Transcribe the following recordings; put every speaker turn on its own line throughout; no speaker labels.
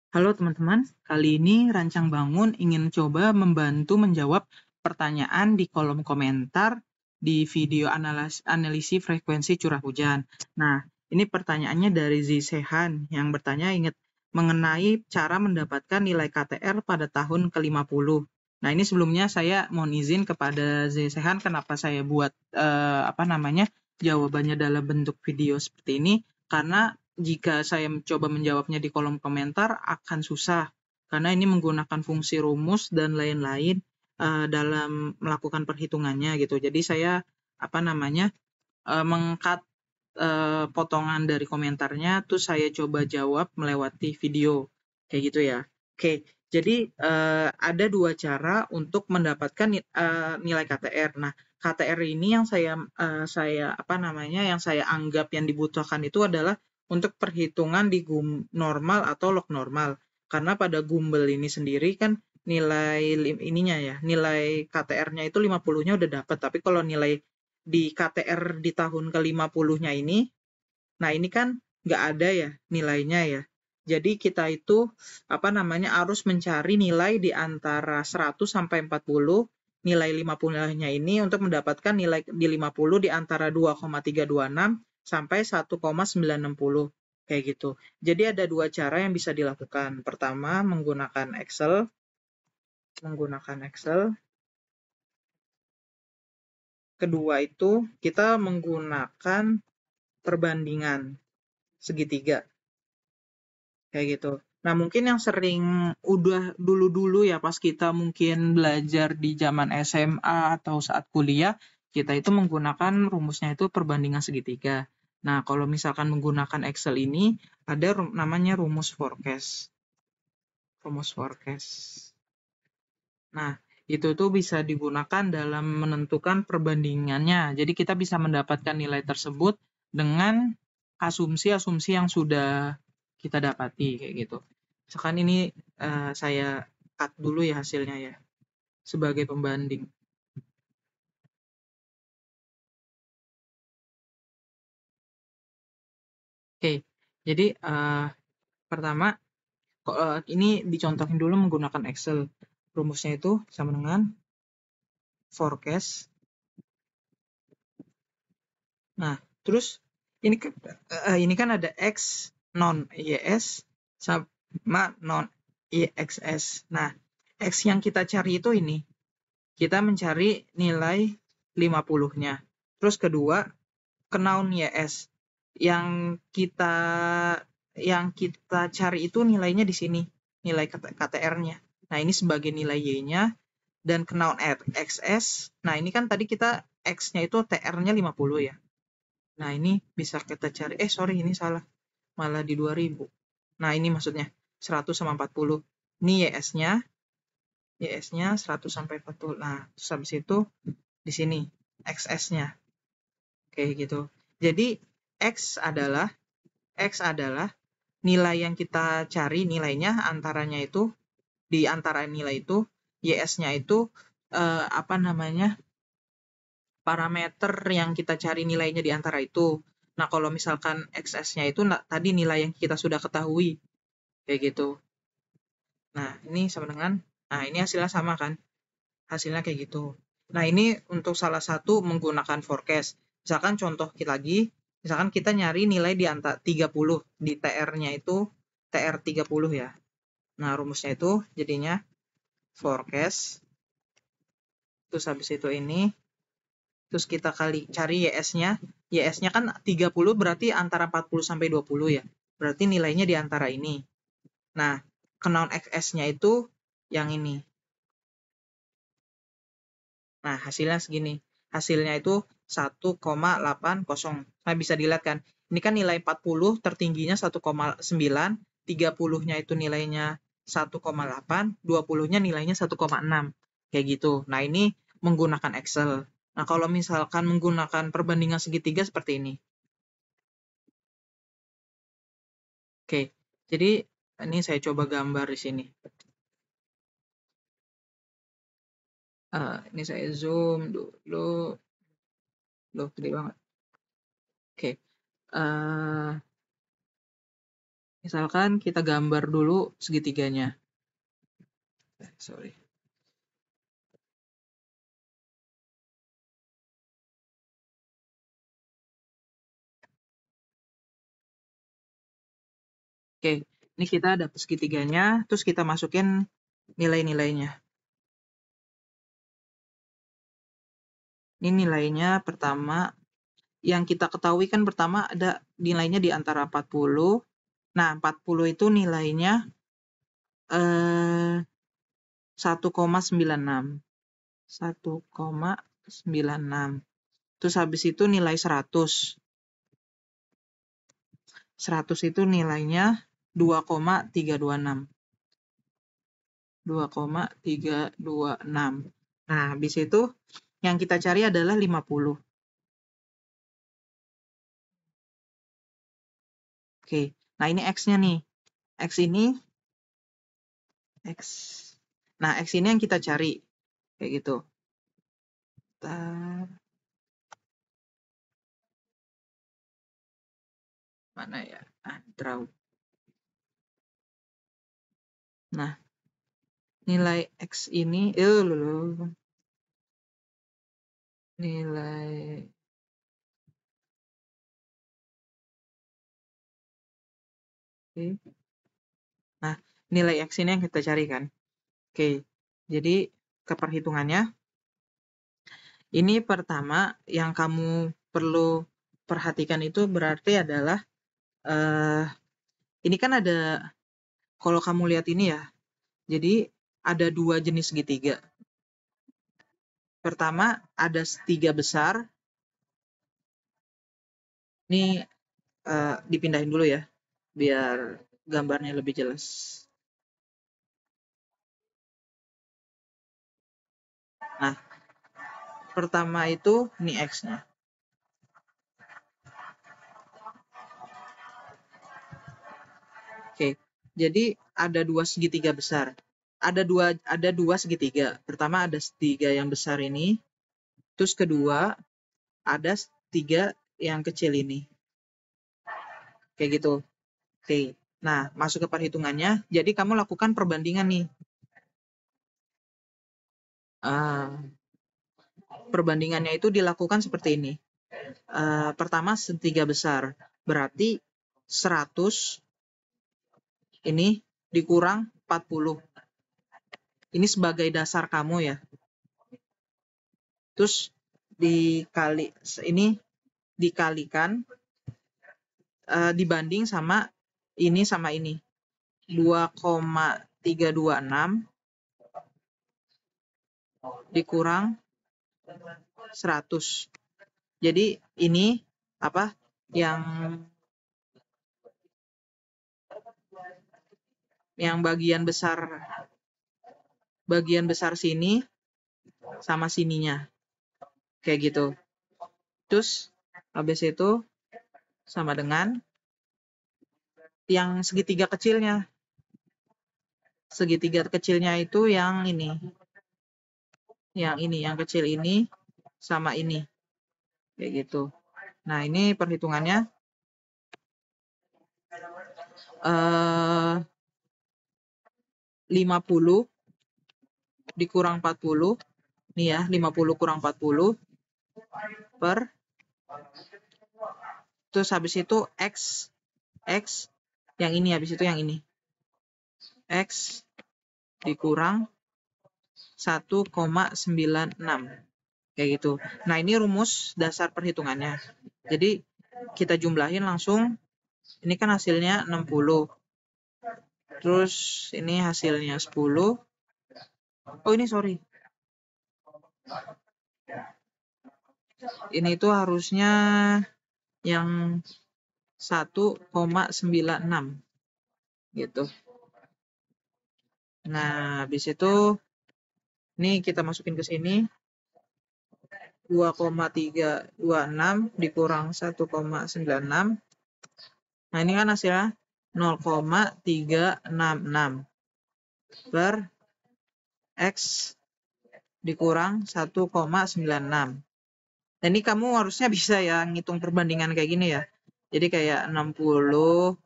Halo teman-teman, kali ini Rancang Bangun ingin coba membantu menjawab pertanyaan di kolom komentar di video analisis frekuensi curah hujan. Nah, ini pertanyaannya dari Zisehan yang bertanya ingat mengenai cara mendapatkan nilai KTR pada tahun ke-50. Nah, ini sebelumnya saya mohon izin kepada Zisehan kenapa saya buat jawabannya dalam bentuk video seperti ini, karena jika saya mencoba menjawabnya di kolom komentar akan susah karena ini menggunakan fungsi rumus dan lain-lain dalam melakukan perhitungannya gitu. Jadi saya mengkat potongan dari komentarnya terus saya coba jawab melewati video kayak gitu ya. Oke, jadi ada dua cara untuk mendapatkan nilai KTR. Nah, KTR ini yang saya anggap yang dibutuhkan itu adalah untuk perhitungan di normal atau log normal. Karena pada Gumbel ini sendiri kan nilai KTR-nya itu 50-nya udah dapat, tapi kalau nilai di KTR di tahun ke-50-nya ini, nah ini kan nggak ada ya nilainya ya. Jadi kita itu harus mencari nilai di antara 100 sampai 40, nilai 50-nya ini untuk mendapatkan nilai di 50 di antara 2,326 sampai 1,960 kayak gitu. Jadi ada dua cara yang bisa dilakukan. Pertama menggunakan Excel. Kedua itu kita menggunakan perbandingan segitiga kayak gitu. Nah, mungkin yang sering udah dulu-dulu ya pas kita mungkin belajar di zaman SMA atau saat kuliah, kita itu menggunakan rumusnya itu perbandingan segitiga. Nah, kalau misalkan menggunakan Excel ini ada namanya rumus forecast. Nah, itu tuh bisa digunakan dalam menentukan perbandingannya. Jadi kita bisa mendapatkan nilai tersebut dengan asumsi-asumsi yang sudah kita dapati kayak gitu. Misalkan ini saya cut dulu ya hasilnya ya sebagai pembanding. Oke, jadi pertama ini dicontohin dulu menggunakan Excel. Rumusnya itu sama dengan forecast. Nah, terus ini kan ada X non YS sama non YXS. Nah, X yang kita cari itu ini. Kita mencari nilai 50-nya. Terus kedua, kenaun YS. Yang kita cari itu nilainya di sini, nilai KTR-nya. Nah, ini sebagai nilai Y-nya dan kenaun XS. Nah, ini kan tadi kita X-nya itu TR-nya 50 ya. Nah, ini bisa kita cari. Ini salah. Malah di 2000. Nah, ini maksudnya 100 sama 40. Ini YS-nya 100 sampai 40. Nah, terus habis itu di sini XS-nya. Kayak gitu. Jadi X adalah nilai yang kita cari nilainya antaranya itu di antara nilai itu YS-nya itu parameter yang kita cari nilainya di antara itu. Nah, kalau misalkan XS-nya itu tadi nilai yang kita sudah ketahui kayak gitu. Nah, ini sama dengan ini hasilnya sama kan? Hasilnya kayak gitu. Nah, ini untuk salah satu menggunakan forecast. Misalkan contoh lagi, misalkan kita nyari nilai di antara 30 di TR-nya itu TR 30 ya. Nah, rumusnya itu jadinya forecast. Terus habis itu ini terus kita cari YS-nya. YS-nya kan 30 berarti antara 40 sampai 20 ya. Berarti nilainya di antara ini. Nah, kenaun XS-nya itu yang ini. Nah, hasilnya segini. Hasilnya itu 1,80. Nah, bisa dilihat kan. Ini kan nilai 40 tertingginya 1,9, 30-nya itu nilainya 1,8, 20-nya nilainya 1,6. Kayak gitu. Nah, ini menggunakan Excel. Nah, kalau misalkan menggunakan perbandingan segitiga seperti ini. Oke, jadi ini saya coba gambar di sini. Ini saya zoom dulu. Loh, gede banget. Oke. Misalkan kita gambar dulu segitiganya. Sorry. Oke, ini kita dapat segitiganya, terus kita masukin nilai-nilainya. Ini nilainya pertama, yang kita ketahui kan pertama ada nilainya di antara 40. Nah, 40 itu nilainya 1,96. 1,96. Terus habis itu nilai 100. 100 itu nilainya 2,326. 2,326. Nah, habis itu yang kita cari adalah 50. Oke, nah ini X-nya nih. X ini, X. Nah, X ini yang kita cari. Kayak gitu. Bentar. Mana ya? Draw. Nah, nilai X ini, nilai Nah, nilai X ini yang kita cari kan. Oke, jadi ke perhitungannya, ini pertama yang kamu perlu perhatikan itu berarti adalah, ini kan ada, kalau kamu lihat ini ya, jadi ada 2 jenis segitiga. Pertama, ada segitiga besar. Ini dipindahin dulu ya, biar gambarnya lebih jelas. Nah, pertama itu ini X-nya. Oke, jadi ada 2 segitiga besar. Ada dua segitiga. Pertama ada segitiga yang besar ini, terus kedua ada segitiga yang kecil ini. Kayak gitu. Oke. Nah, masuk ke perhitungannya. Jadi kamu lakukan perbandingan nih. Perbandingannya itu dilakukan seperti ini. Pertama segitiga besar. Berarti 100 ini dikurang 40. Ini sebagai dasar kamu ya. Terus dikalikan dibanding sama ini 2,326 dikurang 100. Jadi ini apa yang bagian besar sini sama sininya. Kayak gitu. Terus habis itu sama dengan yang segitiga kecilnya. Segitiga kecilnya itu yang ini. Yang kecil ini sama ini. Kayak gitu. Nah, ini perhitungannya 50 dikurang 40. Nih ya, 50 kurang 40 per, terus habis itu X yang ini, habis itu yang ini. X dikurang 1,96. Kayak gitu. Nah, ini rumus dasar perhitungannya. Jadi, kita jumlahin langsung. Ini kan hasilnya 60. Terus, ini hasilnya 10. Oh, ini sorry. Ini tuh harusnya yang 1,96. Gitu. Nah, habis itu ini kita masukin ke sini. 2,326 dikurang 1,96. Nah, ini kan hasilnya 0,366 per X dikurang 1,96. Dan ini kamu harusnya bisa ya ngitung perbandingan kayak gini ya. Jadi kayak 60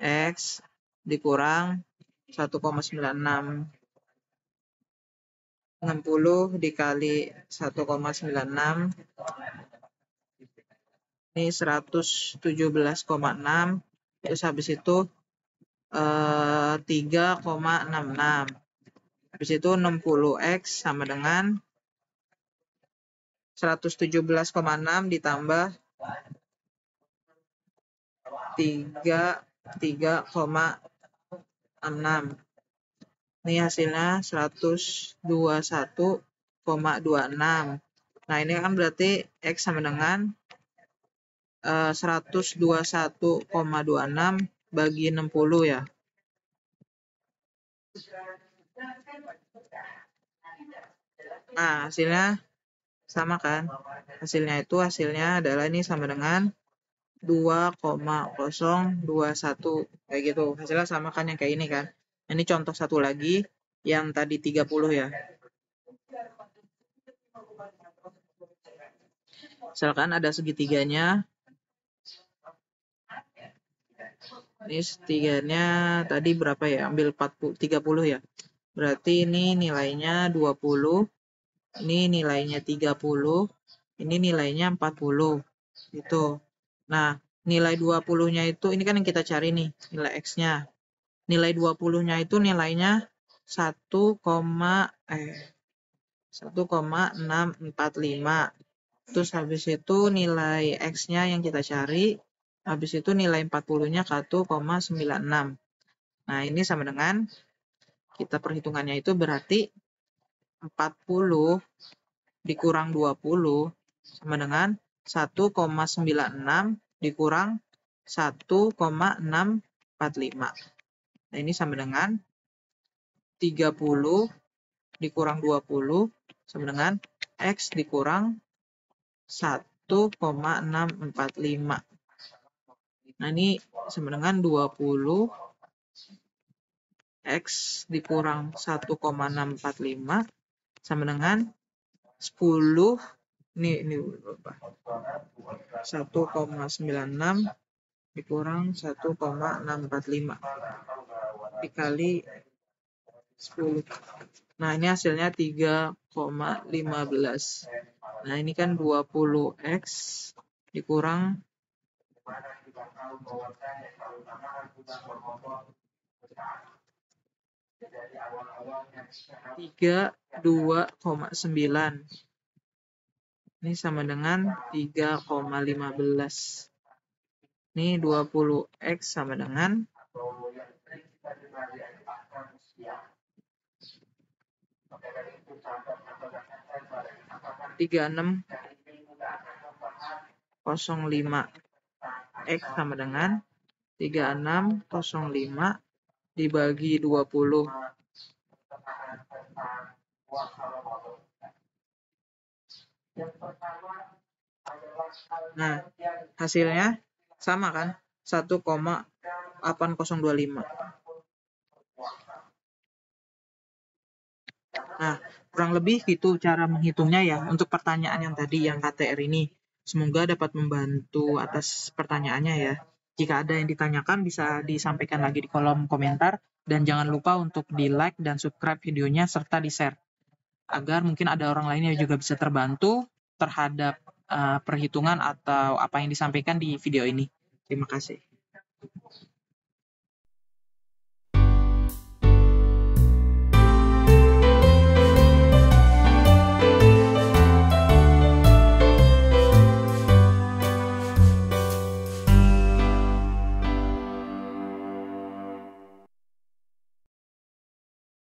X dikurang 1,96. 60 dikali 1,96. Ini 117,6. Terus habis itu 3,66. Habis itu 60X sama dengan 117,6 ditambah 3,6. Ini hasilnya 121,26. Nah, ini kan berarti X sama dengan 121,26 bagi 60 ya. Nah, hasilnya sama kan? Hasilnya adalah ini sama dengan 2,021 kayak gitu. Hasilnya sama kan yang kayak ini kan. Ini contoh satu lagi yang tadi 30 ya. Misalkan ada segitiganya. Ini segitiganya tadi berapa ya? Ambil 30 ya. Berarti ini nilainya 20. Ini nilainya 30. Ini nilainya 40. Gitu. Nah, nilai 20-nya itu, ini kan yang kita cari nih, nilai X-nya. Nilai 20-nya itu nilainya 1,645. Terus habis itu nilai X-nya yang kita cari, habis itu nilai 40-nya 1,96. Nah, ini sama dengan, kita perhitungannya itu berarti 40 dikurang 20 sama dengan 1,96 dikurang 1,645. Nah, ini sama dengan 30 dikurang 20 sama dengan X dikurang 1,645. Nah, ini sama dengan 20 X dikurang 1,645 sama dengan 10. Ini berapa? 1,96 dikurang 1,645 dikali 10. Nah, ini hasilnya 3,15. Nah, ini kan 20X dikurang 32,9. Ini sama dengan 3,15. Ini 20X sama dengan 3605. X sama dengan 3605 dibagi 20. Nah, hasilnya sama kan? 1,8025. Nah, kurang lebih gitu cara menghitungnya ya untuk pertanyaan yang tadi yang KTR ini. Semoga dapat membantu atas pertanyaannya ya. Jika ada yang ditanyakan bisa disampaikan lagi di kolom komentar dan jangan lupa untuk di-like dan subscribe videonya serta di-share agar mungkin ada orang lain yang juga bisa terbantu terhadap perhitungan atau apa yang disampaikan di video ini. Terima kasih.